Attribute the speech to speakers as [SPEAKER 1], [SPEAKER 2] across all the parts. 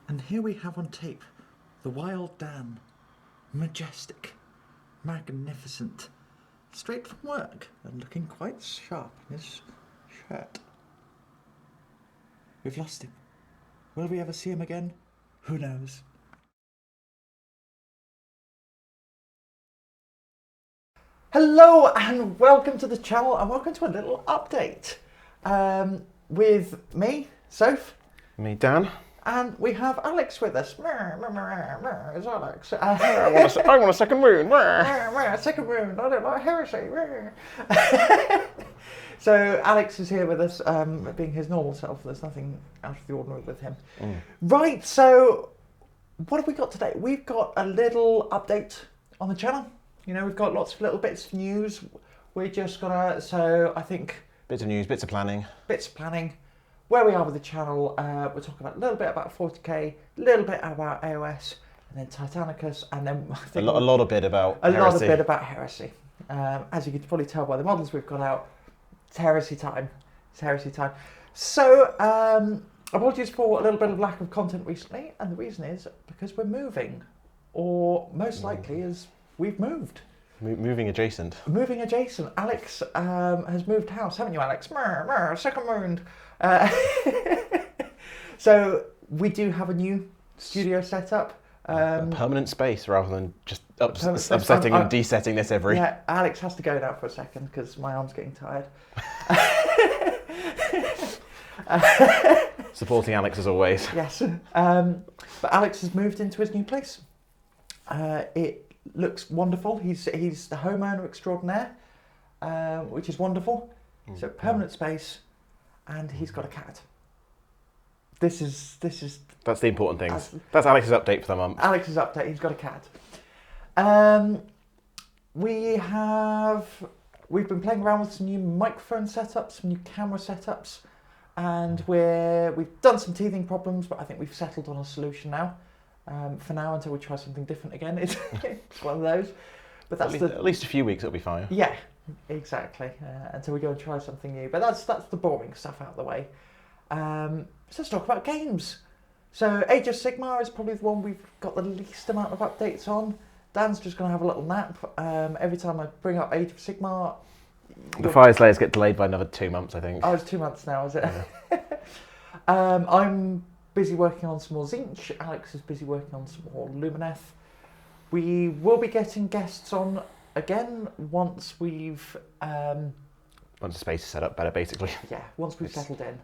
[SPEAKER 1] And here we have on tape the Wild Dan, majestic, magnificent, straight from work and looking quite sharp in his shirt. We've lost him. Will we ever see him again? Who knows? Hello and welcome to the channel and welcome to a little update with me, Soph.
[SPEAKER 2] Me, Dan.
[SPEAKER 1] And we have Alex with us. It's Alex.
[SPEAKER 2] I want a second wound.
[SPEAKER 1] Second wound. I don't like Heresy. So Alex is here with us, being his normal self. There's nothing out of the ordinary with him. Right, so what have we got today? We've got a little update on the channel. You know, we've got lots of little bits of news. We're just gonna, so I think...
[SPEAKER 2] Bits of news, bits of planning.
[SPEAKER 1] Where we are with the channel, we're talking about a little bit about 40k, a little bit about AOS, and then Titanicus, and then I think
[SPEAKER 2] a lot of bit about Heresy.
[SPEAKER 1] lot of bit about Heresy. As you can probably tell by the models we've got out, it's Heresy time. So, apologies for a little bit of lack of content recently, and the reason is because we're moving, or most likely is we've moved.
[SPEAKER 2] Moving adjacent.
[SPEAKER 1] Alex has moved house, haven't you, Alex? Second wound. So we do have a new studio setup.
[SPEAKER 2] A permanent space rather than just upsetting and desetting this every...
[SPEAKER 1] Yeah, Alex has to go now for a second because my arm's getting tired.
[SPEAKER 2] Supporting Alex as always.
[SPEAKER 1] Yes. But Alex has moved into his new place. It looks wonderful. He's the homeowner extraordinaire, which is wonderful. So permanent space, and he's got a cat. This is.
[SPEAKER 2] That's the important thing. That's Alex's update for the month.
[SPEAKER 1] Alex's update. He's got a cat. We've been playing around with some new microphone setups, some new camera setups, and we've done some teething problems, but I think we've settled on a solution now. For now, until we try something different again. It's one of those. But that's
[SPEAKER 2] at least a few weeks it'll be fine.
[SPEAKER 1] Yeah, exactly. Until we go and try something new. But that's the boring stuff out of the way. So let's talk about games. So Age of Sigmar is probably the one we've got the least amount of updates on. Dan's just going to have a little nap. Every time I bring up Age of Sigmar...
[SPEAKER 2] The Fire Slayers get delayed by another 2 months, I think.
[SPEAKER 1] Oh, it's 2 months now, is it?
[SPEAKER 2] Yeah.
[SPEAKER 1] I'm busy working on some more Zinch. Alex is busy working on some more Lumineth. We will be getting guests on again once we've...
[SPEAKER 2] Once the space is set up better, basically.
[SPEAKER 1] Yeah, once we've settled in.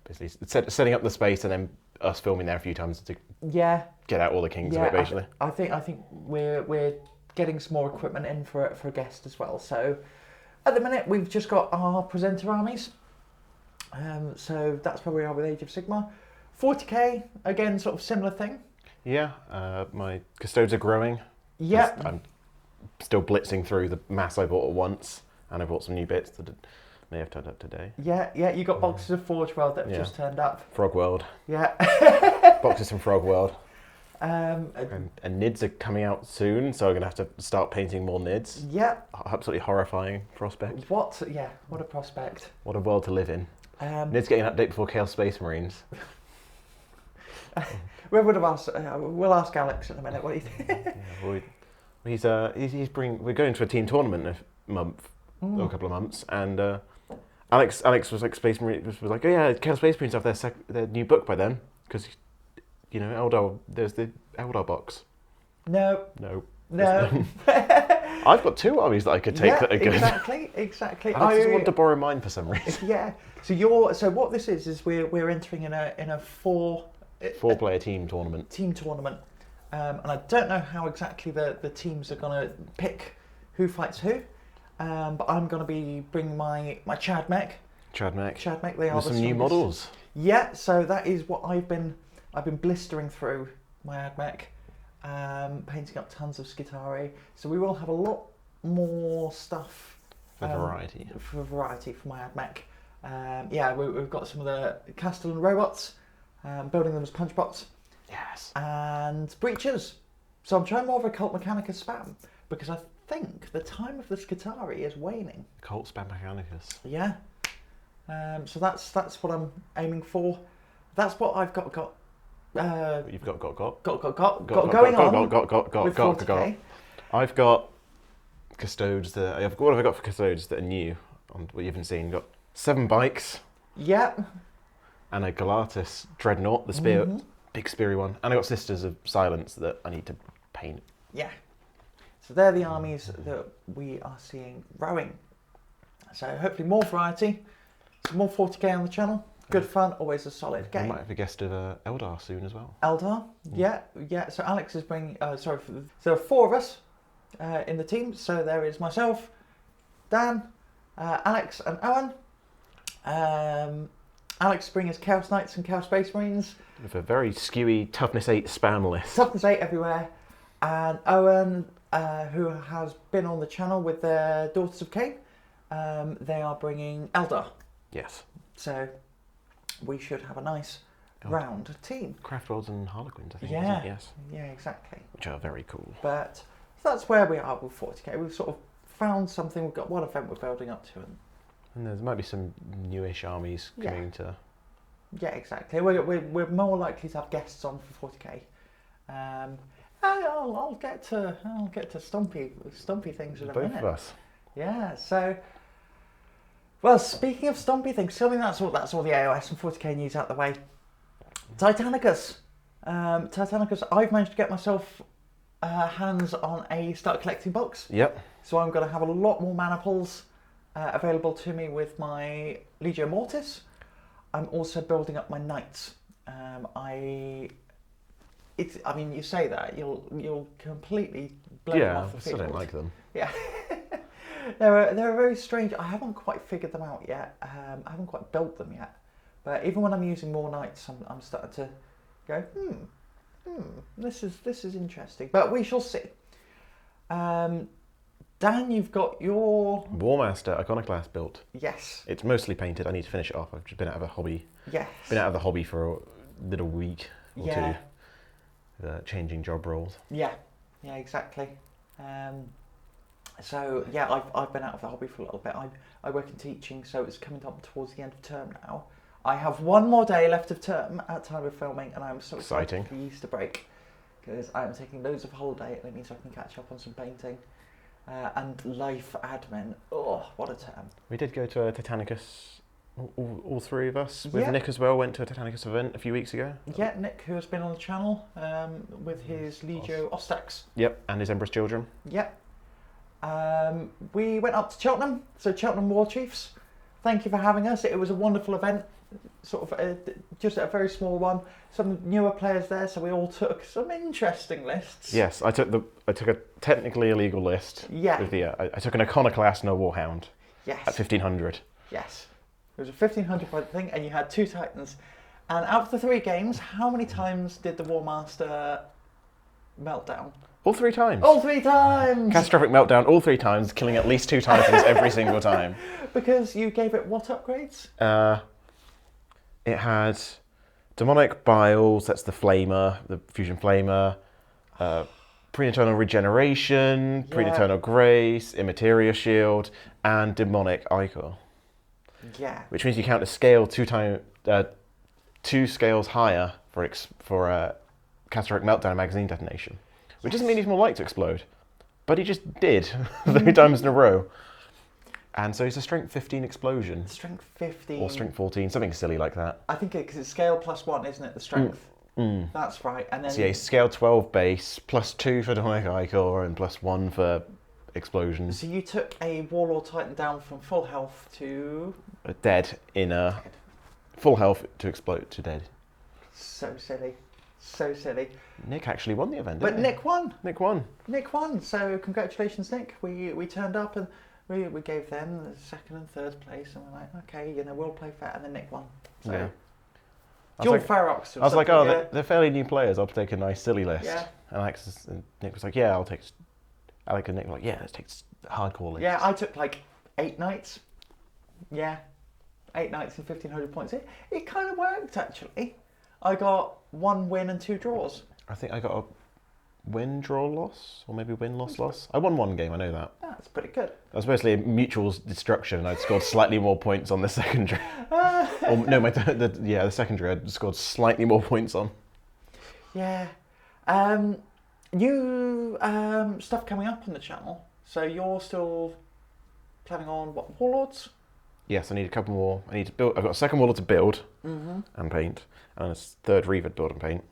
[SPEAKER 2] Basically, setting up the space and then us filming there a few times to get out all the kinks of it, basically.
[SPEAKER 1] I think we're getting some more equipment in for a guest as well. So at the minute, we've just got our presenter armies. So that's where we are with Age of Sigmar. 40k, again, sort of similar thing.
[SPEAKER 2] Yeah, my custodes are growing.
[SPEAKER 1] Yeah.
[SPEAKER 2] I'm still blitzing through the mass I bought at once, and I bought some new bits that may have turned up today.
[SPEAKER 1] Yeah, you got boxes of Forge World that have just turned up.
[SPEAKER 2] Frog World.
[SPEAKER 1] Yeah.
[SPEAKER 2] Boxes from Frog World.
[SPEAKER 1] And
[SPEAKER 2] NIDs are coming out soon, so I'm going to have to start painting more NIDs.
[SPEAKER 1] Yeah.
[SPEAKER 2] Absolutely horrifying prospect.
[SPEAKER 1] What a prospect.
[SPEAKER 2] What a world to live in. NID's getting an update before Chaos Space Marines.
[SPEAKER 1] We would have asked. We'll ask Alex in a minute. What do you think?
[SPEAKER 2] We're going to a team tournament in a month, or a couple of months, and Alex was like Space Marine was like, oh yeah, Chaos Space Marines have their new book by then, because you know there's the Eldar box.
[SPEAKER 1] No.
[SPEAKER 2] I've got 2 armies that I could take that are good.
[SPEAKER 1] Exactly.
[SPEAKER 2] I just want to borrow mine for some reason.
[SPEAKER 1] Yeah. So what this is we're entering in a
[SPEAKER 2] 4-player team tournament.
[SPEAKER 1] And I don't know how exactly the teams are going to pick who fights who. But I'm going to be bringing my Chad mech.
[SPEAKER 2] Chad mech.
[SPEAKER 1] They are
[SPEAKER 2] some new models.
[SPEAKER 1] Yeah. So that is what I've been blistering through my ad mech. Painting up tons of Skitari. So we will have a lot more stuff
[SPEAKER 2] for variety.
[SPEAKER 1] For my ad mech. We've got some of the Castellan robots, building them as punch bots.
[SPEAKER 2] Yes.
[SPEAKER 1] And breaches. So I'm trying more of a Cult Mechanicus spam because I think the time of the Skitari is waning.
[SPEAKER 2] Cult spam Mechanicus.
[SPEAKER 1] Yeah. So that's what I'm aiming for. That's what I've got
[SPEAKER 2] You've got
[SPEAKER 1] going on with 40k.
[SPEAKER 2] I've got custodes what have I got for custodes that are new on what you haven't seen? Got 7 bikes.
[SPEAKER 1] Yep.
[SPEAKER 2] And a Galatis Dreadnought, the spear, big speary one. And I got Sisters of Silence that I need to paint.
[SPEAKER 1] Yeah. So they're the armies that we are seeing growing. So hopefully more variety, some more 40k on the channel. Good fun, always a solid game.
[SPEAKER 2] We might have a guest of Eldar soon as well.
[SPEAKER 1] Eldar, yeah. So Alex is bringing. So there are 4 of us in the team. So there is myself, Dan, Alex, and Owen. Alex is bringing his Chaos Knights and Chaos Space Marines.
[SPEAKER 2] With a very skewy Toughness 8 spam list.
[SPEAKER 1] Toughness 8 everywhere, and Owen, who has been on the channel with their Daughters of Cain, they are bringing Eldar.
[SPEAKER 2] Yes.
[SPEAKER 1] So we should have a nice round team.
[SPEAKER 2] Craft Worlds and Harlequins, I think.
[SPEAKER 1] Yeah.
[SPEAKER 2] Isn't it? Yes.
[SPEAKER 1] Yeah, exactly.
[SPEAKER 2] Which are very cool.
[SPEAKER 1] But that's where we are with 40k. We've sort of found something. We've got one event we're building up to,
[SPEAKER 2] and there might be some newish armies coming to.
[SPEAKER 1] Yeah, exactly. We're more likely to have guests on for 40k. I'll get to stumpy things in a minute.
[SPEAKER 2] Both of us.
[SPEAKER 1] Yeah. So. Well, speaking of stumpy things, something that's all the AOS and 40k news out the way. Titanicus. Titanicus, I've managed to get myself hands on a start collecting box.
[SPEAKER 2] Yep.
[SPEAKER 1] So I'm going to have a lot more mana pulls available to me with my Legio Mortis. I'm also building up my knights. I mean, you say that you'll completely blow them off the field.
[SPEAKER 2] I still don't like them.
[SPEAKER 1] Yeah. They're very strange. I haven't quite figured them out yet. I haven't quite built them yet. But even when I'm using more knights, I'm starting to go, this is interesting. But we shall see. Dan, you've got your
[SPEAKER 2] Warmaster Iconoclast built.
[SPEAKER 1] Yes.
[SPEAKER 2] It's mostly painted. I need to finish it off. I've just been out of a hobby.
[SPEAKER 1] Yes.
[SPEAKER 2] Been out of the hobby for a little week or two. Changing job roles.
[SPEAKER 1] Yeah. Yeah. Exactly. So yeah, I've been out of the hobby for a little bit. I work in teaching, so it's coming up towards the end of term now. I have one more day left of term at time of filming, and I'm so excited for the Easter break because I am taking loads of holiday, and it means I can catch up on some painting and life admin. Oh, what a term!
[SPEAKER 2] We did go to a Titanicus. All 3 of us with Nick as well went to a Titanicus event a few weeks ago.
[SPEAKER 1] Yeah, Nick, who has been on the channel with his Legio Ostax.
[SPEAKER 2] Yep, and his Empress Children.
[SPEAKER 1] Yep. We went up to Cheltenham, so Cheltenham War Chiefs. Thank you for having us. It was a wonderful event, sort of just a very small one. Some newer players there, so we all took some interesting lists.
[SPEAKER 2] Yes, I took a technically illegal list.
[SPEAKER 1] Yeah.
[SPEAKER 2] With I took an Iconoclast and a Warhound.
[SPEAKER 1] Yes.
[SPEAKER 2] At 1500.
[SPEAKER 1] Yes. It was a 1500 point thing, and you had 2 Titans. And out of the 3 games, how many times did the Warmaster meltdown?
[SPEAKER 2] All 3 times.
[SPEAKER 1] All 3 times!
[SPEAKER 2] Catastrophic meltdown all 3 times, killing at least 2 Titans every single time.
[SPEAKER 1] Because you gave it what upgrades?
[SPEAKER 2] It had Demonic Biles, that's the Flamer, the Fusion Flamer, Pre-Eternal Regeneration, Pre-Eternal Grace, Immateria Shield, and Demonic Ichor.
[SPEAKER 1] Yeah.
[SPEAKER 2] Which means you count a scale 2 scales higher for Catastrophic Meltdown magazine detonation. Which doesn't mean he's more likely to explode. But he just did 3 times in a row. And so he's a strength 15 explosion.
[SPEAKER 1] Strength 15.
[SPEAKER 2] Or strength 14, something silly like that.
[SPEAKER 1] I think because it's scale +1, isn't it? The strength. That's right. And then
[SPEAKER 2] so yeah, he's scale 12 base, +2 for Demonic Ichor, and +1 for explosions.
[SPEAKER 1] So you took a Warlord Titan down from full health to...
[SPEAKER 2] Dead in a... Full health to explode to dead.
[SPEAKER 1] So silly. So silly.
[SPEAKER 2] Nick actually won the event,
[SPEAKER 1] didn't he? Nick won.
[SPEAKER 2] Nick won.
[SPEAKER 1] Nick won. So congratulations, Nick. We turned up and we gave them the 2nd and 3rd place, and we're like, okay, we'll play fair. And then Nick won. So
[SPEAKER 2] yeah.
[SPEAKER 1] Dual Ferox.
[SPEAKER 2] I was like, oh, they're fairly new players. I'll take a nice silly list.
[SPEAKER 1] Yeah.
[SPEAKER 2] And Nick was like, yeah, I'll take. Alec and Nick were like, yeah, let's take hardcore list.
[SPEAKER 1] Yeah, I took like 8 knights. Yeah, 8 knights and 1500 points. It kind of worked actually. I got 1 win and 2 draws.
[SPEAKER 2] I think I got a win, draw, loss, or maybe win, loss. I won 1 game, I know that.
[SPEAKER 1] That's pretty good.
[SPEAKER 2] That was mostly a mutual destruction, and I'd scored slightly more points on the secondary. Or no, the secondary I'd scored slightly more points on.
[SPEAKER 1] Yeah. New stuff coming up on the channel. So you're still planning on what, Warlords?
[SPEAKER 2] Yes, I need a couple more. I need to build. I've got a second Warlord to build and paint, and a third Reaver to build and paint.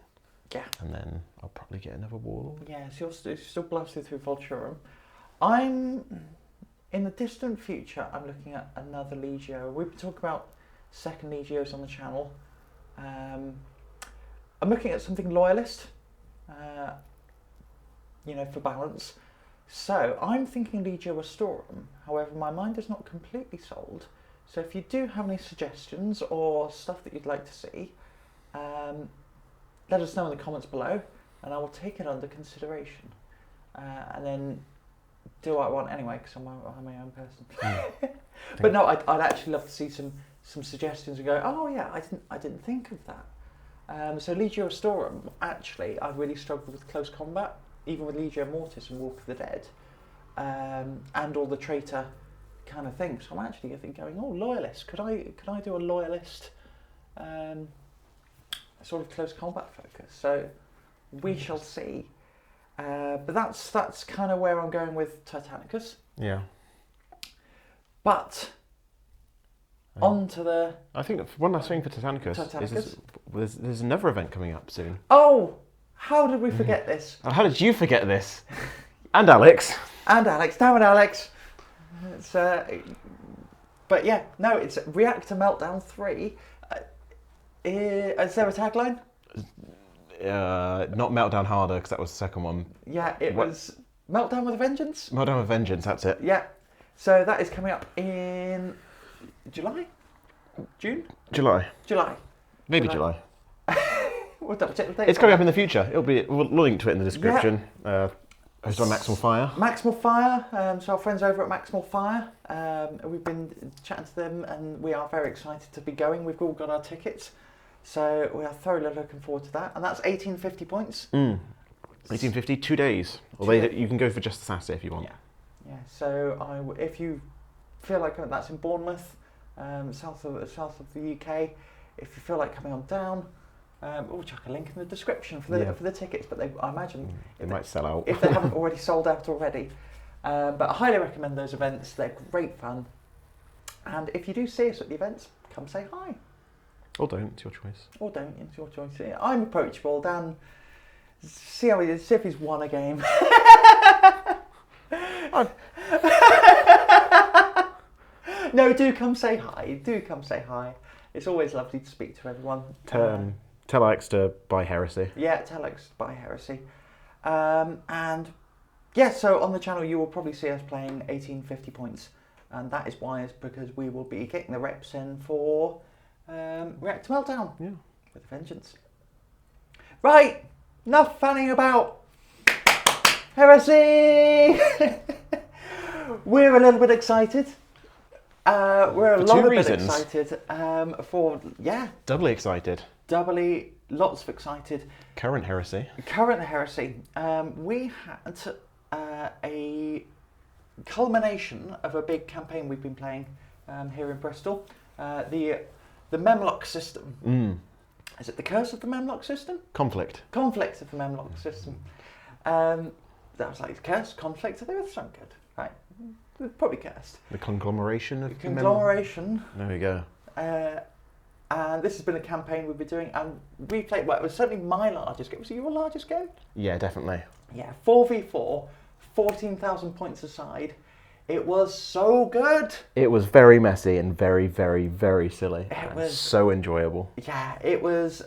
[SPEAKER 1] Yeah.
[SPEAKER 2] And then I'll probably get another Warlord.
[SPEAKER 1] Yeah, so you're still blasted through Vulturum. I'm, in the distant future, I'm looking at another Legio. We've been talking about second Legios on the channel. I'm looking at something Loyalist, for balance. So I'm thinking Legio Astorum. However, my mind is not completely sold. So if you do have any suggestions or stuff that you'd like to see, let us know in the comments below, and I will take it under consideration. And then do what I want anyway, because I'm my own person. But no, I'd actually love to see some suggestions and go, oh yeah, I didn't think of that. So Legio Astorum, actually, I really struggled with close combat, even with Legio Mortis and Walk of the Dead, and all the traitor kind of things. So I'm actually going, oh, Loyalist. Could I do a Loyalist sort of close combat focus? So we shall see. But that's kind of where I'm going with Titanicus.
[SPEAKER 2] Yeah.
[SPEAKER 1] But on to the...
[SPEAKER 2] I think one last thing for Titanicus. There's another event coming up soon.
[SPEAKER 1] Oh, how did we forget this?
[SPEAKER 2] Oh, how did you forget this? And Alex.
[SPEAKER 1] And Alex. Damn it, Alex. It's, but yeah, no, it's Reactor Meltdown 3. Is there a tagline?
[SPEAKER 2] Not Meltdown Harder, because that was the second one.
[SPEAKER 1] Yeah, it was Meltdown with a Vengeance.
[SPEAKER 2] Meltdown with Vengeance, that's it.
[SPEAKER 1] Yeah. So that is coming up in July? June?
[SPEAKER 2] July. Maybe July.
[SPEAKER 1] We'll double check the date.
[SPEAKER 2] It's coming up in the future. We'll link to it in the description. Hosted by Maximal Fire.
[SPEAKER 1] Maximal Fire. So our friends over at Maximal Fire. We've been chatting to them, and we are very excited to be going. We've all got our tickets. So we are thoroughly looking forward to that. And that's 1850 points.
[SPEAKER 2] 1850, 2 days. Although you can go for just the Saturday if you want.
[SPEAKER 1] Yeah. So if you feel like that's in Bournemouth, south of the UK, if you feel like coming on down, we'll chuck a link in the description for the tickets. But I imagine
[SPEAKER 2] they might sell out
[SPEAKER 1] if they haven't already sold out already. But I highly recommend those events. They're great fun. And if you do see us at the events, come say hi.
[SPEAKER 2] Or don't, it's your choice.
[SPEAKER 1] Or don't, it's your choice. I'm approachable. Dan, see if he's won a game. No, do come say hi. It's always lovely to speak to everyone.
[SPEAKER 2] Tell Alex to buy Heresy.
[SPEAKER 1] Yeah, tell Alex to buy Heresy. And yeah, so on the channel you will probably see us playing 1850 points. And that is because we will be getting the reps in for Reactor Meltdown.
[SPEAKER 2] Yeah.
[SPEAKER 1] With a vengeance. Right, enough fanning about. Heresy! We're a little bit excited. We're a lot bit excited.
[SPEAKER 2] Doubly excited.
[SPEAKER 1] Lots of excited.
[SPEAKER 2] Current Heresy.
[SPEAKER 1] We had a culmination of a big campaign we've been playing here in Bristol. The Memlock system. Is it the Curse of the Memlock system?
[SPEAKER 2] Conflict
[SPEAKER 1] of the Memlock system. That was like Curse, Conflict. They both sound good, right? They're probably cursed.
[SPEAKER 2] The conglomeration of
[SPEAKER 1] There
[SPEAKER 2] we go.
[SPEAKER 1] And this has been a campaign we've been doing, and we played. Well, it was certainly my largest game. Was it your largest game?
[SPEAKER 2] Yeah, definitely.
[SPEAKER 1] Yeah, 4v4, 14,000 points aside. It was so good.
[SPEAKER 2] It was very messy and very, very, very silly.
[SPEAKER 1] It was
[SPEAKER 2] so enjoyable.
[SPEAKER 1] Yeah, it was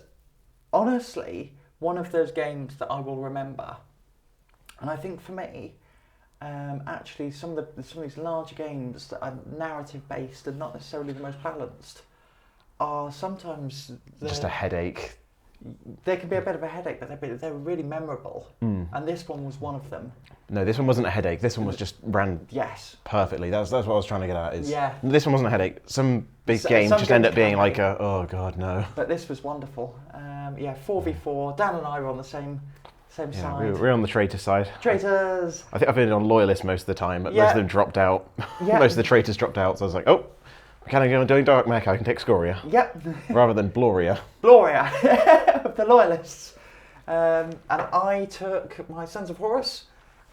[SPEAKER 1] honestly one of those games that I will remember. And I think for me, actually, some of these larger games that are narrative based and not necessarily the most balanced are sometimes
[SPEAKER 2] just a headache.
[SPEAKER 1] They can be a bit of a headache, but they're really memorable. And this one was one of them.
[SPEAKER 2] No, this one wasn't a headache. This one was just ran perfectly. That's what I was trying to get at. This one wasn't a headache. Some big games just end up being like oh god, no.
[SPEAKER 1] But this was wonderful. 4v4. Dan and I were on the same side.
[SPEAKER 2] We're on the traitor side.
[SPEAKER 1] Traitors.
[SPEAKER 2] I think I've been on loyalist most of the time, but most of them dropped out. Most of the traitors dropped out, so I was like, oh, can I go doing Dark Mech? I can take Scoria.
[SPEAKER 1] Yep.
[SPEAKER 2] Rather than Bloria.
[SPEAKER 1] Bloria, of the loyalists. And I took my Sons of Horus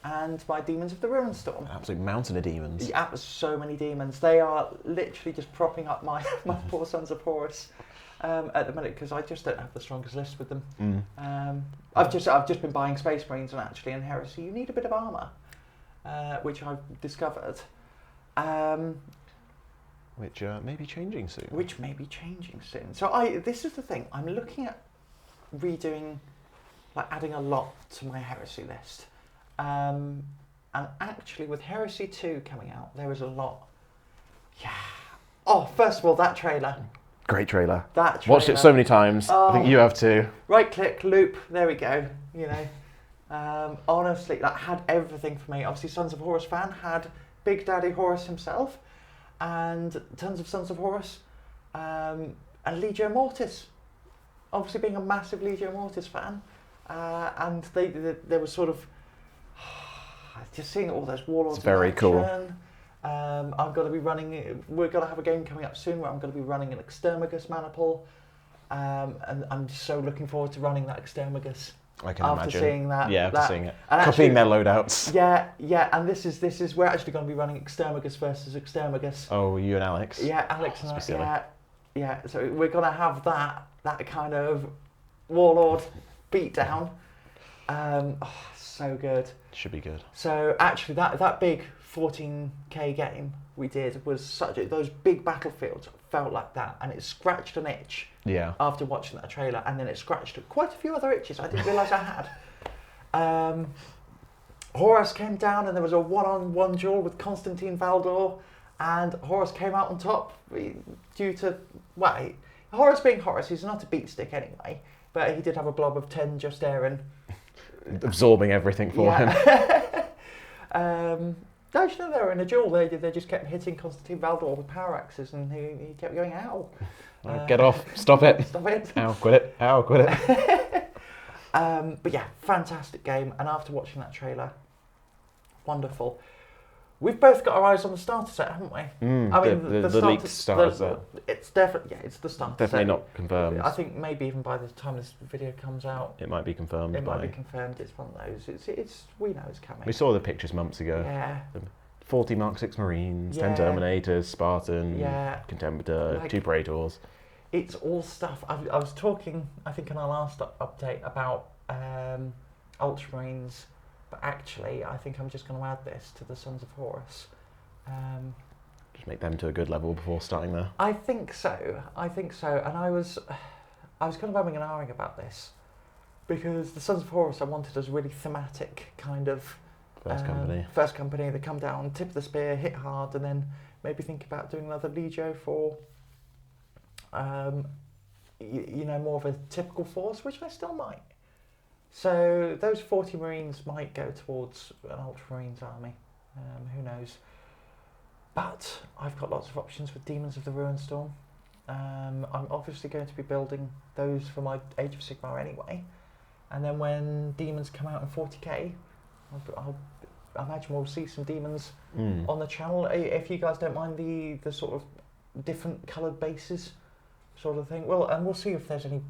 [SPEAKER 1] and my Demons of the Ruinstorm.
[SPEAKER 2] Absolute mountain of demons.
[SPEAKER 1] Yeah, so many demons. They are literally just propping up my poor Sons of Horus at the minute, because I just don't have the strongest list with them. I've just been buying Space Marines, and actually in Heresy you need a bit of armour, which I've discovered.
[SPEAKER 2] Which may be changing soon.
[SPEAKER 1] So this is the thing. I'm looking at redoing, like adding a lot to my Heresy list. And actually with Heresy 2 coming out, there is a lot. Yeah. Oh, first of all, that trailer.
[SPEAKER 2] Great trailer.
[SPEAKER 1] That trailer.
[SPEAKER 2] Watched it so many times. I think you have too.
[SPEAKER 1] Right click, loop, there we go. You know. Honestly, that had everything for me. Obviously, Sons of Horus fan, had Big Daddy Horus himself, and tons of Sons of Horus, and Legio Mortis. Obviously, being a massive Legio Mortis fan, and there was sort of just seeing all those warlords.
[SPEAKER 2] It's very cool.
[SPEAKER 1] I'm going to be running. We're going to have a game coming up soon where I'm going to be running an Extermagus Maniple, and I'm so looking forward to running that Extermagus.
[SPEAKER 2] I can
[SPEAKER 1] after
[SPEAKER 2] imagine.
[SPEAKER 1] Seeing that,
[SPEAKER 2] yeah, after seeing it,
[SPEAKER 1] and
[SPEAKER 2] copying their loadouts.
[SPEAKER 1] Yeah, and this is we're actually going to be running Extermagus versus Extermagus.
[SPEAKER 2] Oh, you and Alex.
[SPEAKER 1] Yeah, Alex and I. Yeah. So we're going to have that kind of warlord beatdown. So good.
[SPEAKER 2] Should be good.
[SPEAKER 1] So actually, that big 14k game we did was those big battlefields felt like that, and it scratched an itch.
[SPEAKER 2] Yeah.
[SPEAKER 1] After watching that trailer, and then it scratched quite a few other itches I didn't realise I had. Horus came down, and there was a one-on-one duel with Constantine Valdor, and Horus came out on top due to Horus being Horus, he's not a beat stick anyway, but he did have a blob of 10 just Aaron.
[SPEAKER 2] Absorbing everything for him.
[SPEAKER 1] No, you know, they were in a duel. They just kept hitting Constantine Valdor with power axes, and he kept going, ow.
[SPEAKER 2] Get off, stop it.
[SPEAKER 1] Stop it.
[SPEAKER 2] Ow, quit it.
[SPEAKER 1] But yeah, fantastic game. And after watching that trailer, wonderful. We've both got our eyes on the starter set, haven't we?
[SPEAKER 2] I mean, the leaked starter set.
[SPEAKER 1] It's definitely, it's the starter set.
[SPEAKER 2] Definitely not confirmed.
[SPEAKER 1] I think maybe even by the time this video comes out,
[SPEAKER 2] it might be confirmed.
[SPEAKER 1] It might be confirmed. It's one of those. It's we know it's coming.
[SPEAKER 2] We saw the pictures months ago.
[SPEAKER 1] Yeah.
[SPEAKER 2] 40 Mark 6 Marines, 10 Terminators, Spartan, Contemptor, 2 Praetors.
[SPEAKER 1] It's all stuff. I was talking, I think, in our last update about Ultramarines, but actually, I think I'm just going to add this to the Sons of Horus.
[SPEAKER 2] Just make them to a good level before starting there.
[SPEAKER 1] I think so. And I was kind of umming and ahhing about this, because the Sons of Horus I wanted as really thematic kind of First company, they come down, tip of the spear, hit hard, and then maybe think about doing another Legio for, more of a typical force, which I still might. So those 40 Marines might go towards an Ultramarines army. Who knows? But I've got lots of options with Demons of the Ruinstorm. I'm obviously going to be building those for my Age of Sigmar anyway. And then when Demons come out in 40k, I imagine we'll see some Demons on the channel. If you guys don't mind the sort of different coloured bases sort of thing. Well, and we'll see if there's any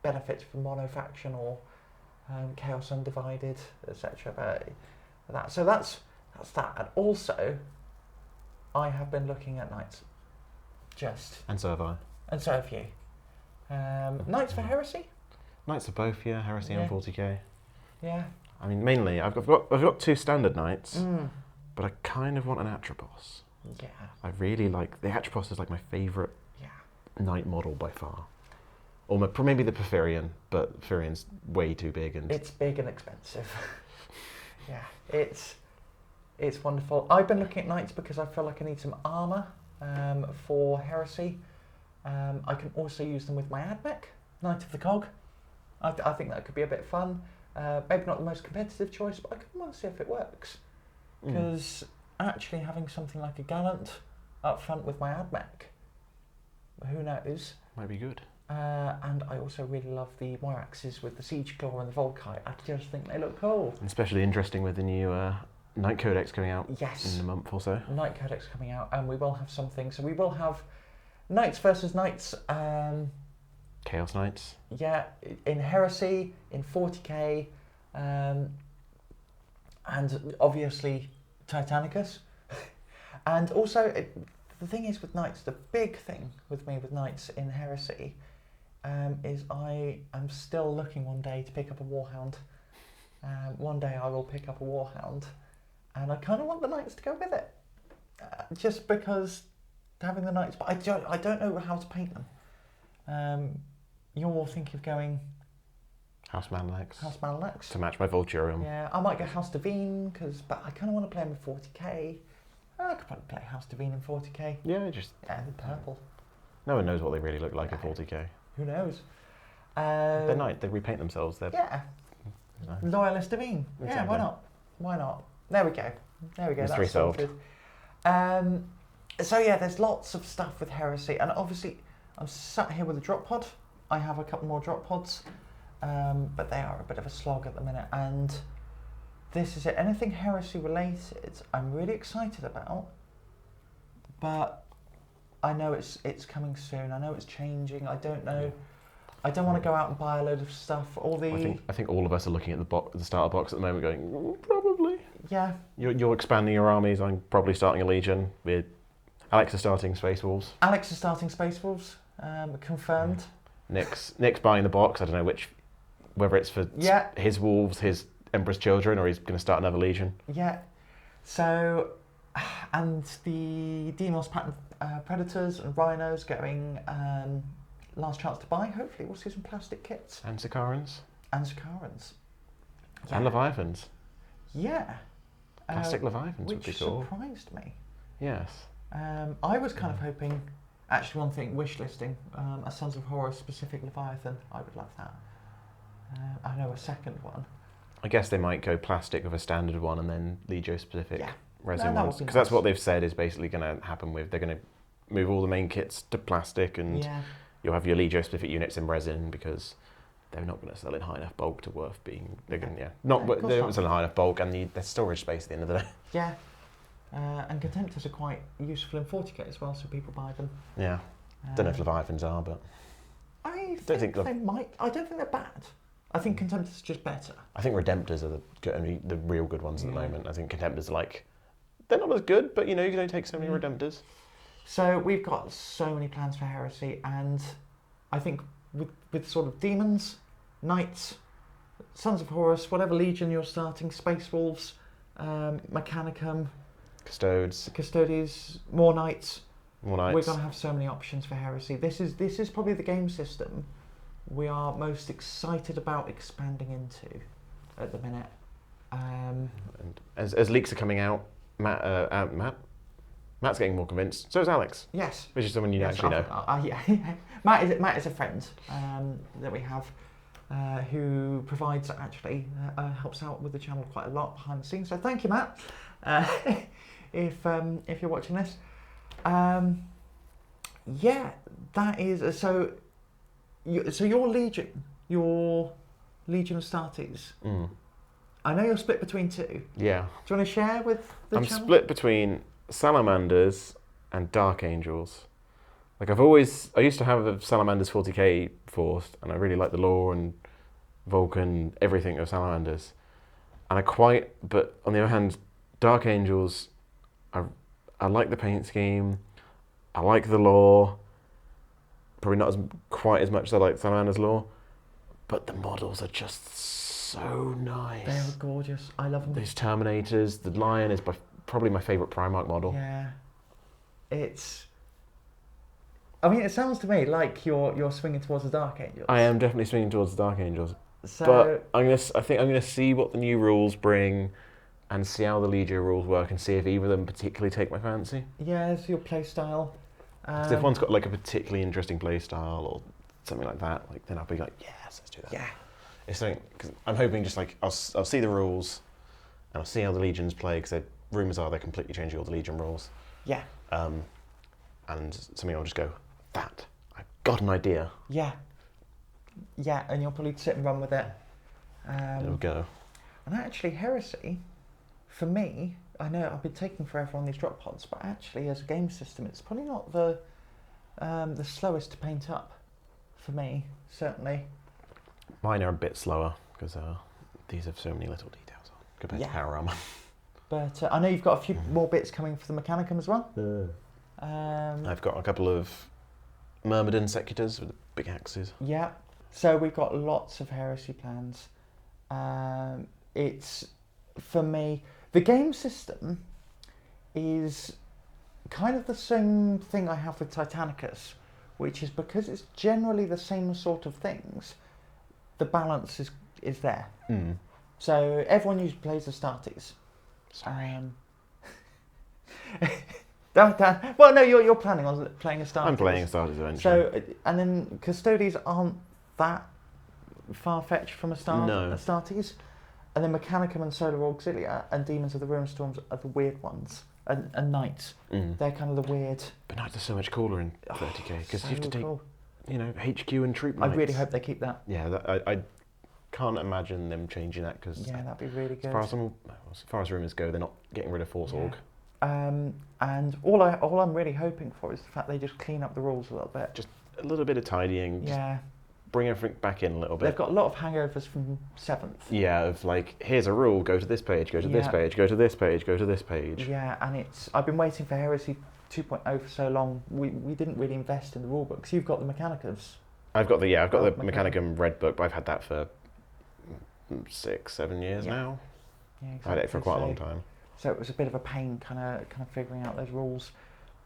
[SPEAKER 1] benefits from monofaction or Chaos Undivided, etc. But so that's that. And also, I have been looking at Knights.
[SPEAKER 2] And so have I.
[SPEAKER 1] And so have you. Knights for Heresy?
[SPEAKER 2] Knights for both, yeah. Heresy and 40k.
[SPEAKER 1] Yeah.
[SPEAKER 2] I mean, mainly, I've got 2 standard Knights, but I kind of want an Atropos.
[SPEAKER 1] Yeah.
[SPEAKER 2] I really like... The Atropos is like my favourite Knight model by far. Or maybe the Porphyrion, but Porphyrian's way too big. And
[SPEAKER 1] it's big and expensive. Yeah, it's wonderful. I've been looking at Knights because I feel like I need some armour for Heresy. I can also use them with my AdMech, Knight of the Cog. I think that could be a bit fun. Maybe not the most competitive choice, but I kind of want to see if it works. Because actually having something like a Gallant up front with my AdMech, who knows?
[SPEAKER 2] Might be good.
[SPEAKER 1] And I also really love the Moiraxes with the Siege Claw and the Volkite. I just think they look cool.
[SPEAKER 2] And especially interesting with the new Knight Codex coming out in a month or so.
[SPEAKER 1] Knight Codex coming out, and we will have something. So we will have Knights versus Knights
[SPEAKER 2] Chaos Knights.
[SPEAKER 1] Yeah, in Heresy, in 40k, and obviously Titanicus. And also, the thing is with Knights, the big thing with me with Knights in Heresy is I am still looking one day to pick up a Warhound. One day I will pick up a Warhound, and I kind of want the Knights to go with it. Just because having the Knights, but I don't know how to paint them. You're thinking of going
[SPEAKER 2] House Manlex.
[SPEAKER 1] House Manlex
[SPEAKER 2] To match my Vulturium.
[SPEAKER 1] Yeah, I might go House Devine but I kind of want to play them in 40k. I could probably play House Devine in 40k.
[SPEAKER 2] Yeah, just
[SPEAKER 1] Yeah, the purple.
[SPEAKER 2] no one knows what they really look like in 40k.
[SPEAKER 1] Who knows?
[SPEAKER 2] They're nice. They repaint themselves. They're
[SPEAKER 1] Loyalist Devine.
[SPEAKER 2] Exactly.
[SPEAKER 1] Yeah, why not? Why not? There we go.
[SPEAKER 2] Mystery
[SPEAKER 1] That's
[SPEAKER 2] solved.
[SPEAKER 1] sorted. So yeah, there's lots of stuff with Heresy, and obviously I'm sat here with a drop pod. I have a couple more drop pods, but they are a bit of a slog at the minute. And this is it. Anything Heresy related, I'm really excited about. But I know it's coming soon. I know it's changing. I don't know. I don't want to go out and buy a load of stuff. I
[SPEAKER 2] think all of us are looking at the starter box at the moment, going probably.
[SPEAKER 1] Yeah.
[SPEAKER 2] You're expanding your armies. I'm probably starting a legion. With Alex is starting Space Wolves.
[SPEAKER 1] Alex is starting Space Wolves. Confirmed.
[SPEAKER 2] Nick's buying the box. I don't know whether it's for his wolves, his Emperor's children, or he's going to start another legion.
[SPEAKER 1] Yeah. So, and the Demos pattern Predators and Rhinos going last chance to buy. Hopefully we'll see some plastic kits.
[SPEAKER 2] And Sicarans.
[SPEAKER 1] And Sicarans.
[SPEAKER 2] Yeah. And Leviathans.
[SPEAKER 1] Yeah.
[SPEAKER 2] Plastic Leviathans would be cool.
[SPEAKER 1] Which surprised me.
[SPEAKER 2] Yes.
[SPEAKER 1] I was kind of hoping, actually one thing, wish listing, a Sons of Horus specific Leviathan. I would love that. I know a second one.
[SPEAKER 2] I guess they might go plastic with a standard one and then Legio specific resin ones. Because
[SPEAKER 1] nice.
[SPEAKER 2] that's what they've said is basically going to happen with. They're going to move all the main kits to plastic and you'll have your Legio specific units in resin because they're not going to sell in high enough bulk to worth being. They're going they're not selling high enough bulk and there's storage space at the end of the day.
[SPEAKER 1] Yeah. And Contemptors are quite useful in 40k as well, so people buy them.
[SPEAKER 2] Yeah. Don't know if Leviathans are, but
[SPEAKER 1] I think they might. I don't think they're bad. I think Contemptors are just better.
[SPEAKER 2] I think Redemptors are the real good ones at the moment. I think Contemptors are they're not as good, but you can only take so many Redemptors.
[SPEAKER 1] So we've got so many plans for Heresy, and I think with sort of demons, knights, Sons of Horus, whatever legion you're starting, Space Wolves, Mechanicum, Custodes, more knights. We're going to have so many options for Heresy. This is probably the game system we are most excited about expanding into at the minute.
[SPEAKER 2] And as leaks are coming out, Matt's getting more convinced. So is Alex.
[SPEAKER 1] Yes.
[SPEAKER 2] Which is someone you actually know.
[SPEAKER 1] Matt is a friend that we have who provides helps out with the channel quite a lot behind the scenes. So thank you, Matt. If you're watching this, that is so your Legion of Astartes. I know you're split between two.
[SPEAKER 2] Yeah.
[SPEAKER 1] Do you want to share with the channel?
[SPEAKER 2] I'm split between Salamanders and Dark Angels. I used to have a Salamanders 40k force, and I really like the lore and Vulcan, everything of Salamanders. But on the other hand, Dark Angels, I like the paint scheme, I like the lore, probably not quite as much as I like Salamander's lore, but the models are just so nice.
[SPEAKER 1] They're gorgeous. I love them.
[SPEAKER 2] These Terminators, the Lion is probably my favourite Primarch model.
[SPEAKER 1] Yeah. It sounds to me like you're swinging towards the Dark Angels.
[SPEAKER 2] I am definitely swinging towards the Dark Angels.
[SPEAKER 1] So,
[SPEAKER 2] but I think I'm gonna see what the new rules bring, and see how the Legio rules work, and see if either of them particularly take my fancy.
[SPEAKER 1] Yeah, it's your play style.
[SPEAKER 2] Because if one's got a particularly interesting play style or something like that, then I'll be like, yes, let's do that.
[SPEAKER 1] Yeah.
[SPEAKER 2] It's something because I'm hoping just I'll see the rules, and I'll see how the Legions play because rumours are they're completely changing all the Legion rules.
[SPEAKER 1] Yeah.
[SPEAKER 2] And something I'll just go, I've got an idea.
[SPEAKER 1] Yeah. Yeah, and you'll probably sit and run with it.
[SPEAKER 2] There we go.
[SPEAKER 1] And actually, Heresy, for me, I know I've been taking forever on these drop pods, but actually, as a game system, it's probably not the slowest to paint up for me, certainly.
[SPEAKER 2] Mine are a bit slower because these have so many little details on compared to Power Armor.
[SPEAKER 1] But I know you've got a few more bits coming for the Mechanicum as well.
[SPEAKER 2] I've got a couple of Myrmidon Secutors with the big axes.
[SPEAKER 1] Yeah. So we've got lots of Heresy plans. It's, for me, the game system is kind of the same thing I have with Titanicus, which is because it's generally the same sort of things, the balance is there. So everyone usually plays the Astartes.
[SPEAKER 2] Sorry.
[SPEAKER 1] Well, no, you're planning on playing Astartes.
[SPEAKER 2] I'm playing Astartes eventually.
[SPEAKER 1] So, and then Custodes aren't that far-fetched from Astartes. And then Mechanicum and Solar Auxilia and Demons of the Ruin Storms are the weird ones. And Knights, they're kind of the weird...
[SPEAKER 2] But Knights are so much cooler in 30k, because
[SPEAKER 1] so
[SPEAKER 2] you have to take,
[SPEAKER 1] cool.
[SPEAKER 2] HQ and Troop Knights.
[SPEAKER 1] I really hope they keep that.
[SPEAKER 2] Yeah, I can't imagine them changing that, because
[SPEAKER 1] that'd be really good.
[SPEAKER 2] As far as rumours go, they're not getting rid of Force Org.
[SPEAKER 1] And all I'm really hoping for is the fact they just clean up the rules a little bit.
[SPEAKER 2] Just a little bit of tidying. Bring everything back in a little bit.
[SPEAKER 1] They've got a lot of hangovers from 7th.
[SPEAKER 2] Yeah, of like, here's a rule, go to this page, go to this page, go to this page, go to this page.
[SPEAKER 1] Yeah, and I've been waiting for Heresy 2.0 for so long. We didn't really invest in the rule books. You've got the Mechanicums.
[SPEAKER 2] I've got the Mechanicum Red Book, but I've had that for 6-7 years now.
[SPEAKER 1] Yeah, exactly.
[SPEAKER 2] I had it for quite a long time.
[SPEAKER 1] So it was a bit of a pain kind of figuring out those rules.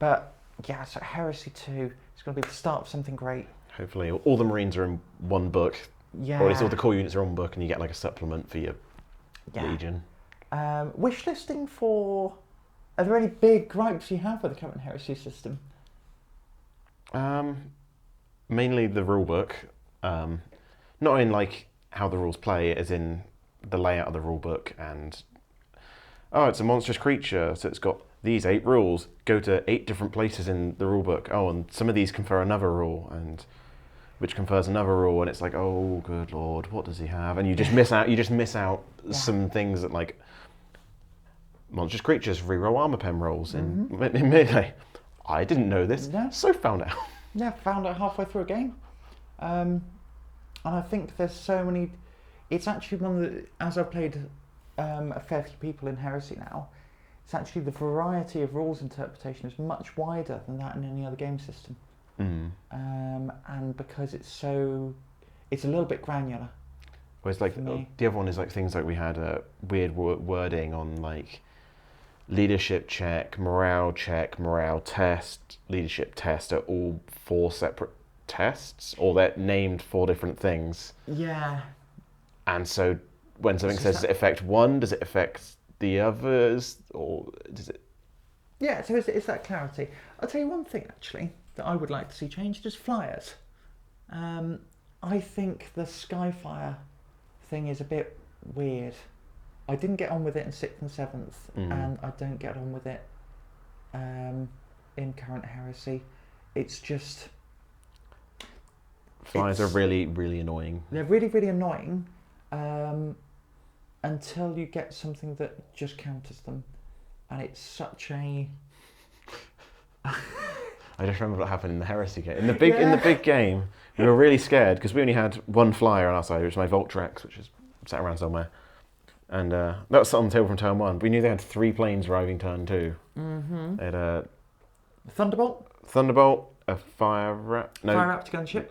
[SPEAKER 1] But yeah, so Heresy 2 is going to be the start of something great.
[SPEAKER 2] Hopefully all the Marines are in one book.
[SPEAKER 1] Yeah.
[SPEAKER 2] Or at least all the core units are in one book, and you get like a supplement for your Legion.
[SPEAKER 1] Wish listing for... Are there any big gripes you have with the current Heresy system?
[SPEAKER 2] Mainly the rule book. Not in like how the rules play, as in the layout of the rule book, and it's a monstrous creature, so it's got these 8 rules. Go to 8 different places in the rule book. And some of these confer another rule, and which confers another rule, and it's like, oh good lord, what does he have? And you just miss out. You just miss out some things that, like, monstrous creatures reroll armor pen rolls in melee. I didn't know this, so found out.
[SPEAKER 1] Yeah, found out halfway through a game. And I think there's so many... It's actually one of the... As I've played a fair few people in Heresy now, it's actually the variety of rules interpretation is much wider than that in any other game system. And because it's a little bit granular.
[SPEAKER 2] Whereas like the other one is like things like we had weird wording on like leadership check, morale test, leadership test are all 4 separate tests, or they're named 4 different things.
[SPEAKER 1] Yeah.
[SPEAKER 2] And so when something says, does it affect one, does it affect the others, or does it...
[SPEAKER 1] Yeah, so it's that clarity. I'll tell you one thing, actually, that I would like to see changed is flyers. I think the Skyfire thing is a bit weird. I didn't get on with it in 6th and 7th, and I don't get on with it in current Heresy. It's just...
[SPEAKER 2] Flyers are really, really annoying.
[SPEAKER 1] They're really, really annoying until you get something that just counters them. And it's such a...
[SPEAKER 2] I just remember what happened in the Heresy game. In the big game, we were really scared because we only had 1 flyer on our side, which was my Voltrax, which is sat around somewhere. And that was on the table from turn 1. We knew they had 3 planes arriving turn 2. They had a Thunderbolt, a Fire Raptor
[SPEAKER 1] gunship.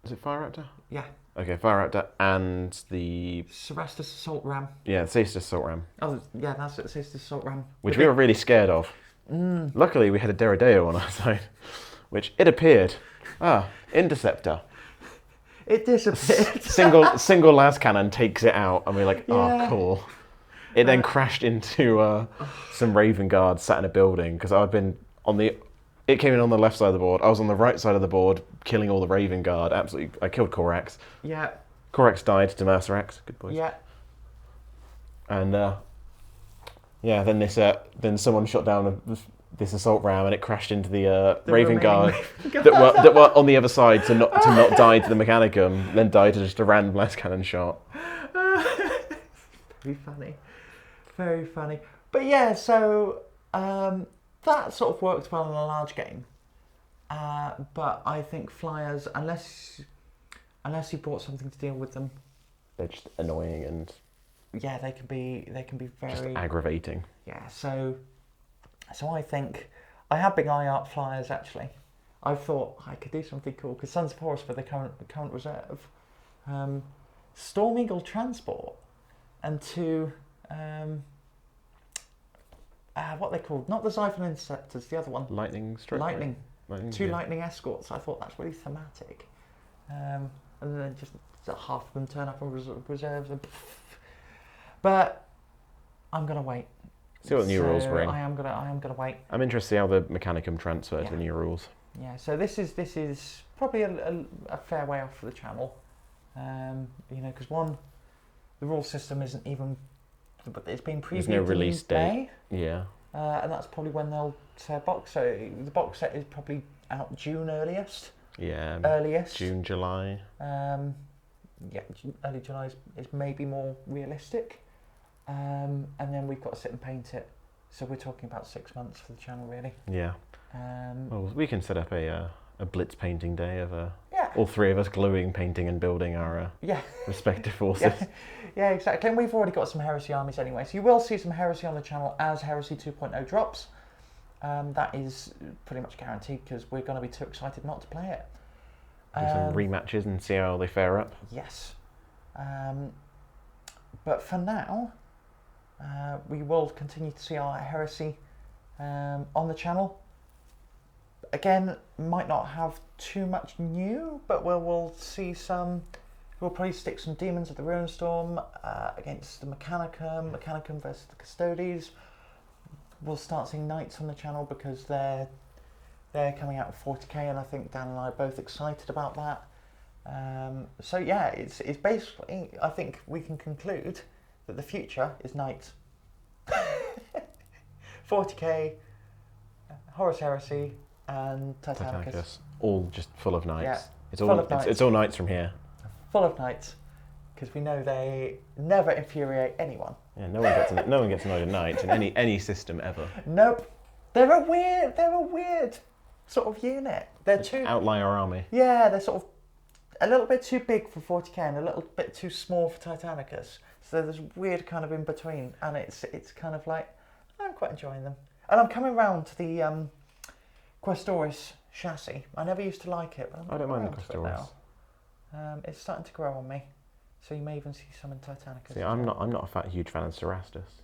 [SPEAKER 2] Is it Fire Raptor?
[SPEAKER 1] Yeah.
[SPEAKER 2] Okay, Fire Raptor and the...
[SPEAKER 1] Cerastus Assault Ram.
[SPEAKER 2] Yeah, the Cerastus Assault Ram.
[SPEAKER 1] Oh, yeah, that's it, the Cerastus Assault Ram.
[SPEAKER 2] Which we were really scared of. Luckily, we had a Derodeo on our side, which it appeared. Interceptor.
[SPEAKER 1] It disappeared.
[SPEAKER 2] single las cannon takes it out, and we're like, cool. It then crashed into some Raven Guards sat in a building, because I'd been on the... It came in on the left side of the board. I was on the right side of the board, killing all the Raven Guard. Absolutely, I killed Corax.
[SPEAKER 1] Yeah.
[SPEAKER 2] Corax died to Mercerax. Good boys.
[SPEAKER 1] Yeah.
[SPEAKER 2] And then someone shot down this assault ram, and it crashed into the Raven Guard that were on the other side to not die to the Mechanicum, then died to just a random las cannon shot.
[SPEAKER 1] Very funny. Very funny. But yeah, so that sort of worked well in a large game. But I think flyers, unless unless you brought something to deal with them,
[SPEAKER 2] they're just annoying and
[SPEAKER 1] yeah, they can be very
[SPEAKER 2] just aggravating.
[SPEAKER 1] Yeah, so I think I have big eye art flyers actually. I thought I could do something cool because Sons of Horus for the current reserve, Storm Eagle transport, and two what are they called? Not the Xiphon interceptors, the other one.
[SPEAKER 2] Lightning strike.
[SPEAKER 1] Lightning. Two
[SPEAKER 2] yeah.
[SPEAKER 1] lightning escorts. I thought that's really thematic. And then just half of them turn up on reserves. But I'm gonna wait.
[SPEAKER 2] See what the new rules bring.
[SPEAKER 1] I am gonna wait.
[SPEAKER 2] I'm interested to see how the Mechanicum transfer to the new rules.
[SPEAKER 1] Yeah. So this is probably a fair way off for the channel. Because one, the rule system isn't even. But it's been previewed.
[SPEAKER 2] There's no release date.
[SPEAKER 1] May,
[SPEAKER 2] Yeah.
[SPEAKER 1] and that's probably when they'll say a box. So the box set is probably out June earliest.
[SPEAKER 2] Yeah.
[SPEAKER 1] Earliest.
[SPEAKER 2] June, July.
[SPEAKER 1] Early July is maybe more realistic. And then we've got to sit and paint it. So we're talking about 6 months for the channel, really.
[SPEAKER 2] Yeah. Well, we can set up a blitz painting day of all three of us gluing, painting, and building our respective forces.
[SPEAKER 1] Yeah, exactly. And we've already got some Heresy armies anyway. So you will see some Heresy on the channel as Heresy 2.0 drops. That is pretty much guaranteed because we're going to be too excited not to play it.
[SPEAKER 2] Do some rematches and see how they fare up.
[SPEAKER 1] Yes. But for now, we will continue to see our Heresy on the channel. Again, might not have too much new, but we'll see some. We'll probably stick some Demons of the Ruinstorm against the Mechanicum versus the Custodes. We'll start seeing Knights on the channel because they're coming out at 40k, and I think Dan and I are both excited about that. So yeah, it's basically, I think we can conclude that the future is Knights. 40k, Horus Heresy, and Titanicus.
[SPEAKER 2] All just full of knights.
[SPEAKER 1] Yeah.
[SPEAKER 2] It's all knights from here.
[SPEAKER 1] Full of knights, because we know they never infuriate anyone.
[SPEAKER 2] Yeah, no one gets annoyed at knights in any system ever.
[SPEAKER 1] Nope. They're a weird sort of unit. They're too
[SPEAKER 2] outlier army.
[SPEAKER 1] Yeah, they're sort of a little bit too big for 40k and a little bit too small for Titanicus. So there's weird kind of in between, and it's kind of like I'm quite enjoying them. And I'm coming round to the Questoris chassis. I never used to like it, but
[SPEAKER 2] I don't mind the Questoris.
[SPEAKER 1] It's starting to grow on me, so you may even see some in Titanicus.
[SPEAKER 2] See, I'm not a huge fan of Cerastus.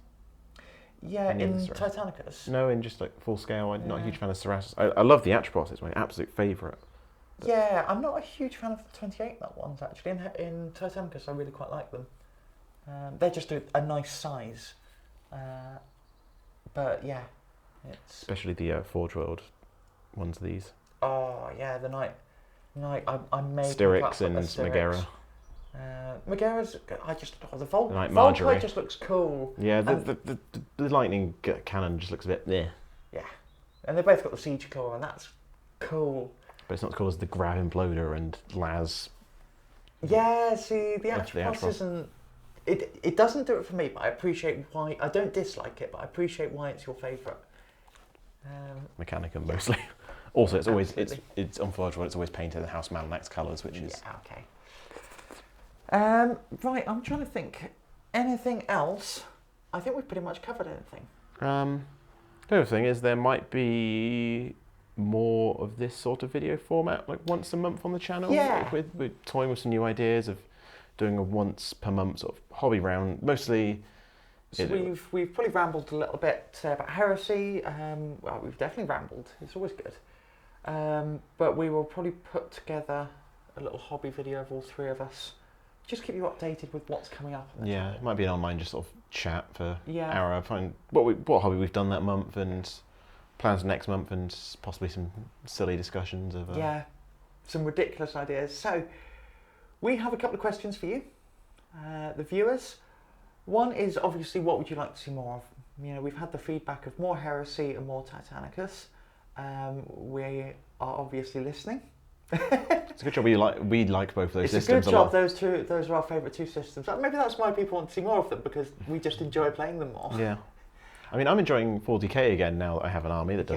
[SPEAKER 1] Yeah, in Titanicus.
[SPEAKER 2] No, in just like full scale, I'm not a huge fan of Cerastus. I love the Atropos; it's my absolute favourite.
[SPEAKER 1] Yeah, I'm not a huge fan of the 28 mil ones actually. In Titanicus, I really quite like them. They're just a nice size, but yeah, it's
[SPEAKER 2] especially the Forge World ones. These.
[SPEAKER 1] Oh yeah, the Knight. I made
[SPEAKER 2] Styrax and Megara.
[SPEAKER 1] Megara's, the Volkite
[SPEAKER 2] Marjorie
[SPEAKER 1] just looks cool.
[SPEAKER 2] Yeah, the lightning cannon just looks a bit yeah.
[SPEAKER 1] Yeah, and they've both got the siege claw, and that's cool.
[SPEAKER 2] But it's not as cool as the Grav Imploder and Laz.
[SPEAKER 1] Yeah, see, the Atropos isn't. It doesn't do it for me, but I appreciate why. I don't dislike it, but I appreciate why it's your favourite.
[SPEAKER 2] Mechanicum mostly. Also, it's always it's on Forge World. It's always painted in House Malanax colours, which is
[SPEAKER 1] okay. Right, I'm trying to think. Anything else? I think we've pretty much covered everything.
[SPEAKER 2] The other thing is there might be more of this sort of video format, like once a month on the channel.
[SPEAKER 1] Yeah.
[SPEAKER 2] We're toying with some new ideas of doing a once per month sort of hobby round, mostly.
[SPEAKER 1] So we've probably rambled a little bit about Heresy. Well, we've definitely rambled. It's always good. But we will probably put together a little hobby video of all three of us. Just keep you updated with what's coming up. On the channel.
[SPEAKER 2] It might be an online just sort of chat for an hour. Find what hobby we've done that month and plans for next month, and possibly some silly discussions of
[SPEAKER 1] some ridiculous ideas. So we have a couple of questions for you, the viewers. One is obviously, what would you like to see more of? You know, we've had the feedback of more Heresy and more Titanicus. We are obviously listening.
[SPEAKER 2] It's a good job we like both of those systems.
[SPEAKER 1] It's a good job. Those are our favourite two systems. Maybe that's why people want to see more of them, because we just enjoy playing them more.
[SPEAKER 2] Yeah, I mean, I'm enjoying 40k again now that I have an army that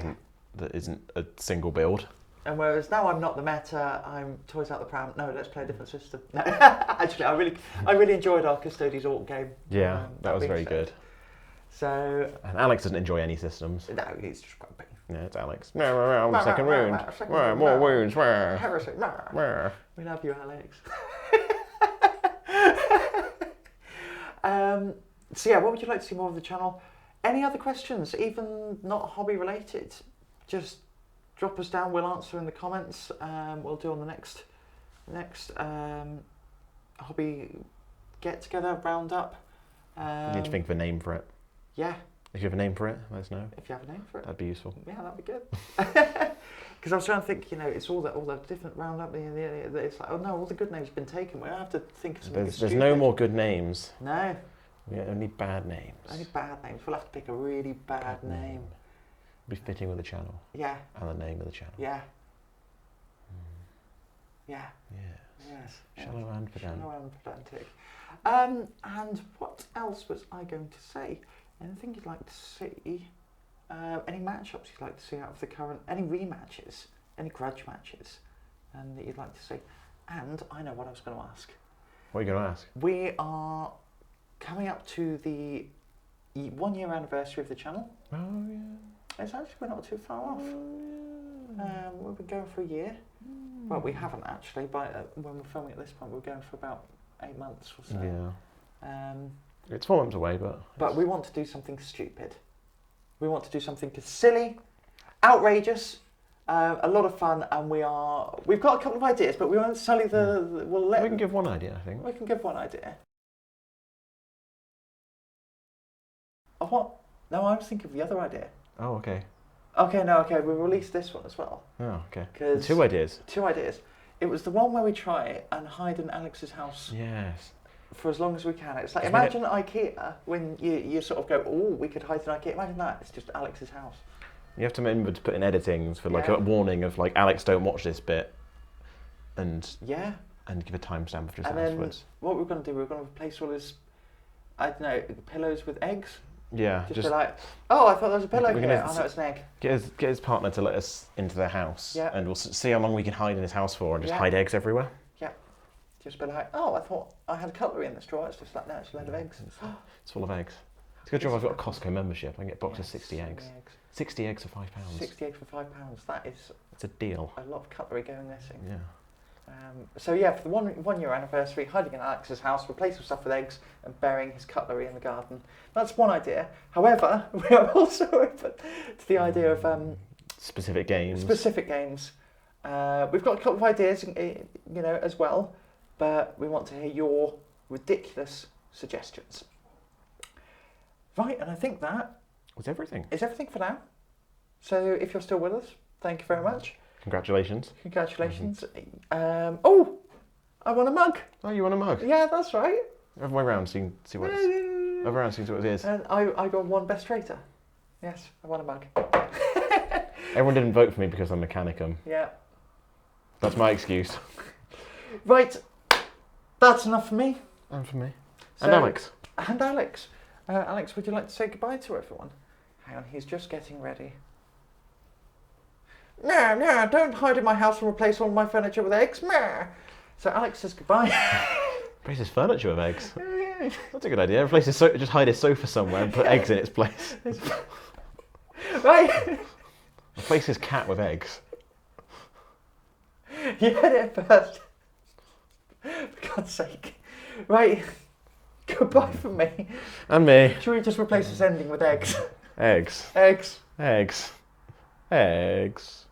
[SPEAKER 2] isn't a single build.
[SPEAKER 1] And whereas now I'm not the meta, I'm toys out the pram. No, let's play a different system. No. Actually, I really enjoyed our Custodes Orc game.
[SPEAKER 2] Yeah, that was very good.
[SPEAKER 1] So.
[SPEAKER 2] And Alex doesn't enjoy any systems.
[SPEAKER 1] No, he's just grumpy.
[SPEAKER 2] Yeah, it's Alex. Second wound. More wounds.
[SPEAKER 1] Heresy. We love you, Alex. So yeah, what would you like to see more of the channel? Any other questions, even not hobby related? Just drop us down. We'll answer in the comments. We'll do on the next hobby get together roundup.
[SPEAKER 2] You need to think of a name for it.
[SPEAKER 1] Yeah.
[SPEAKER 2] If you have a name for it, let us know.
[SPEAKER 1] If you have a name for it,
[SPEAKER 2] that'd be useful.
[SPEAKER 1] Yeah, that'd be good. Because I was trying to think, it's all the different roundup. It's like, oh no, all the good names have been taken. We have to think of something.
[SPEAKER 2] There's no more good names.
[SPEAKER 1] No.
[SPEAKER 2] Yeah, only bad names.
[SPEAKER 1] Only bad names. We'll have to pick a really bad name.
[SPEAKER 2] Be fitting with the channel.
[SPEAKER 1] Yeah.
[SPEAKER 2] And the name of the channel.
[SPEAKER 1] Yeah. Yeah.
[SPEAKER 2] Yes. Shallow and pedantic.
[SPEAKER 1] Shallow and pedantic. And what else was I going to say? Anything you'd like to see? Any matchups you'd like to see out of the current? Any rematches? Any grudge matches? And that you'd like to see? And I know what I was going to ask.
[SPEAKER 2] What are you going to ask? We
[SPEAKER 1] are coming up to the 1 year anniversary of the channel.
[SPEAKER 2] Oh yeah.
[SPEAKER 1] It's actually, we're not too far off. Yeah. We've been going for a year. Well, we haven't actually, but when we're filming at this point, we're going for about 8 months or so.
[SPEAKER 2] Yeah. It's 4 months away,
[SPEAKER 1] but we want to do something stupid. We want to do something silly, outrageous, a lot of fun, and we've got a couple of ideas, but we won't sell you
[SPEAKER 2] we can give one idea, I think.
[SPEAKER 1] We can give one idea. Of what? No, I was thinking of the other idea.
[SPEAKER 2] Oh, okay.
[SPEAKER 1] Okay, we released this one as well.
[SPEAKER 2] Oh, okay.
[SPEAKER 1] 2
[SPEAKER 2] ideas.
[SPEAKER 1] 2 ideas. It was the one where we try it and hide in Alex's house.
[SPEAKER 2] Yes.
[SPEAKER 1] For as long as we can. It's like, imagine IKEA, when you sort of go, oh, we could hide in IKEA. Imagine that, it's just Alex's house.
[SPEAKER 2] You have to remember to put in editings for like a warning of like, Alex, don't watch this bit. And give a timestamp for just afterwards.
[SPEAKER 1] What we're going to do, we're going to replace all his, I don't know, pillows with eggs.
[SPEAKER 2] Yeah.
[SPEAKER 1] Just be like, oh, I thought there was a pillow here. Oh no, it's an egg.
[SPEAKER 2] Get his partner to let us into their house. Yeah. And we'll see how long we can hide in his house for and just hide eggs everywhere. Yeah. Just be like, oh, I thought I had cutlery in this drawer. It's just like, no, it's a load of eggs. It's full of eggs. It's a good job I've got a Costco membership. I can get a box of 60 eggs. 60 eggs for £5.
[SPEAKER 1] 60 eggs for £5. It's
[SPEAKER 2] a deal.
[SPEAKER 1] A lot of cutlery going missing.
[SPEAKER 2] Yeah.
[SPEAKER 1] So yeah, for the 1 year anniversary, hiding in Alex's house, replacing stuff with eggs and burying his cutlery in the garden. That's one idea. However, we are also open to the idea of
[SPEAKER 2] specific games.
[SPEAKER 1] We've got a couple of ideas, as well, but we want to hear your ridiculous suggestions. Right, and I think that
[SPEAKER 2] is everything.
[SPEAKER 1] Is everything for now. So if you're still with us, thank you very much.
[SPEAKER 2] Congratulations.
[SPEAKER 1] Oh, I want a mug.
[SPEAKER 2] Oh, you want a mug?
[SPEAKER 1] Yeah, that's right.
[SPEAKER 2] Other way around, see what it is.
[SPEAKER 1] And I got one best traitor. Yes, I want a mug.
[SPEAKER 2] Everyone didn't vote for me because I'm Mechanicum.
[SPEAKER 1] Yeah.
[SPEAKER 2] That's my excuse.
[SPEAKER 1] Right, that's enough for me.
[SPEAKER 2] And for me. And Alex.
[SPEAKER 1] Alex, would you like to say goodbye to everyone? Hang on, he's just getting ready. No, don't hide in my house and replace all my furniture with eggs. So Alex says goodbye.
[SPEAKER 2] Replace his furniture with eggs. That's a good idea. Just hide his sofa somewhere and put eggs in its place.
[SPEAKER 1] Right.
[SPEAKER 2] Replace his cat with eggs.
[SPEAKER 1] You heard it first. For God's sake. Right. Goodbye from me.
[SPEAKER 2] And me.
[SPEAKER 1] Should we just replace this ending with eggs?
[SPEAKER 2] Eggs.
[SPEAKER 1] Eggs.
[SPEAKER 2] Eggs. Eggs.